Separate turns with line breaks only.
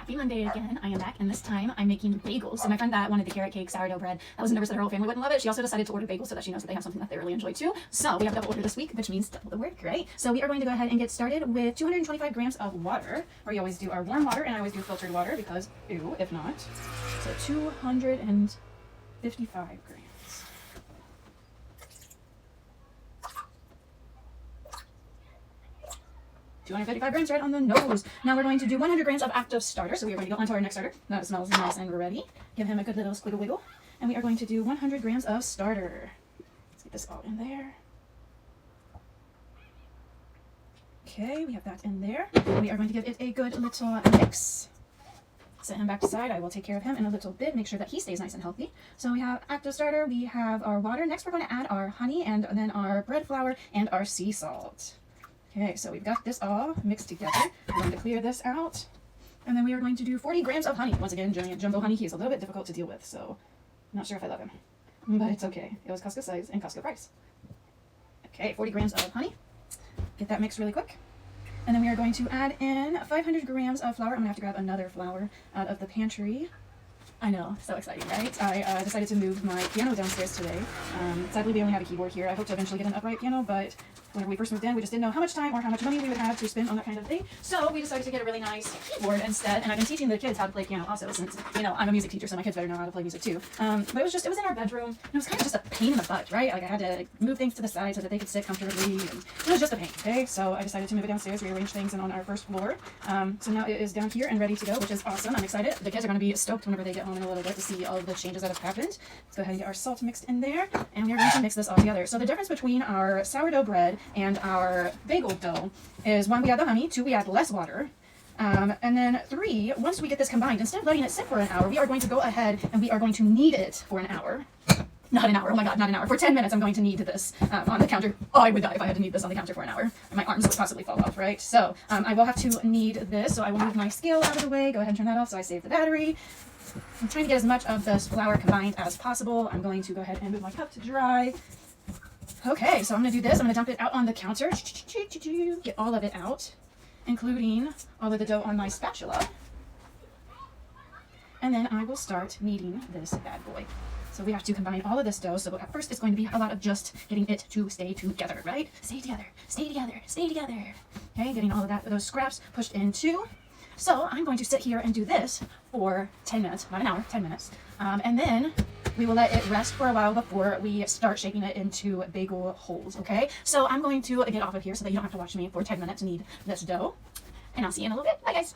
Happy Monday again. I am back, and this time I'm making bagels. So my friend that wanted the carrot cake sourdough bread, that was nervous that her whole family wouldn't love it. She also decided to order bagels so that she knows that they have something that they really enjoy too. So we have double order this week, which means double the work, right? So we are going to go ahead and get started with 225 grams of water. We always do our warm water, and I always do filtered water because, ew, if not. So 255 grams. 255 grams right on the nose. Now we're going to do 100 grams of active starter. So we are going to go onto our next starter. Now it smells nice and ready. Give him a good little squiggle wiggle. And we are going to do 100 grams of starter. Let's get this all in there. Okay, we have that in there. And we are going to give it a good little mix. Set him back aside. I will take care of him in a little bit. Make sure that he stays nice and healthy. So we have active starter. We have our water. Next we're going to add our honey and then our bread flour and our sea salt. Okay, so we've got this all mixed together. We're going to clear this out. And then we are going to do 40 grams of honey. Once again, giant jumbo honey. He is a little bit difficult to deal with, so I'm not sure if I love him. But it's okay. It was Costco size and Costco price. Okay, 40 grams of honey. Get that mixed really quick. And then we are going to add in 500 grams of flour. I'm going to have to grab another flour out of the pantry. I know, so exciting, right? I decided to move my piano downstairs today. Sadly, we only have a keyboard here. I hope to eventually get an upright piano, but whenever we first moved in, we just didn't know how much time or how much money we would have to spend on that kind of thing. So we decided to get a really nice keyboard instead, and I've been teaching the kids how to play piano also since, you know, I'm a music teacher, so my kids better know how to play music too. But it was in our bedroom, and it was kind of just a pain in the butt, right? Like I had to move things to the side so that they could sit comfortably, and it was just a pain, okay? So I decided to move it downstairs, rearrange things, and on our first floor. So now it is down here and ready to go, which is awesome. I'm excited. The kids are going to be stoked whenever they get home in a little bit to see all of the changes that have happened. Let's go ahead and get our salt mixed in there, and we're going to mix this all together. So the difference between our sourdough bread and our bagel dough is 1, we add the honey, 2, we add less water, and then 3, once we get this combined, instead of letting it sit for an hour, we are going to go ahead and we are going to knead it for an hour. Not an hour, oh my god, not an hour. For 10 minutes I'm going to knead this on the counter. Oh, I would die if I had to knead this on the counter for an hour. My arms would possibly fall off, right? So I will have to knead this, so I will move my scale out of the way, go ahead and turn that off so I save the battery. I'm trying to get as much of this flour combined as possible. I'm going to go ahead and move my cup to dry. Okay, so I'm going to do this. I'm going to dump it out on the counter. Get all of it out, including all of the dough on my spatula. And then I will start kneading this bad boy. So we have to combine all of this dough. So at first it's going to be a lot of just getting it to stay together, right? Stay together, stay together, stay together. Okay, getting all of those scraps pushed into. So I'm going to sit here and do this for 10 minutes, not an hour, 10 minutes. And then we will let it rest for a while before we start shaping it into bagel holes, okay? So I'm going to get off of here so that you don't have to watch me for 10 minutes knead this dough. And I'll see you in a little bit. Bye, guys.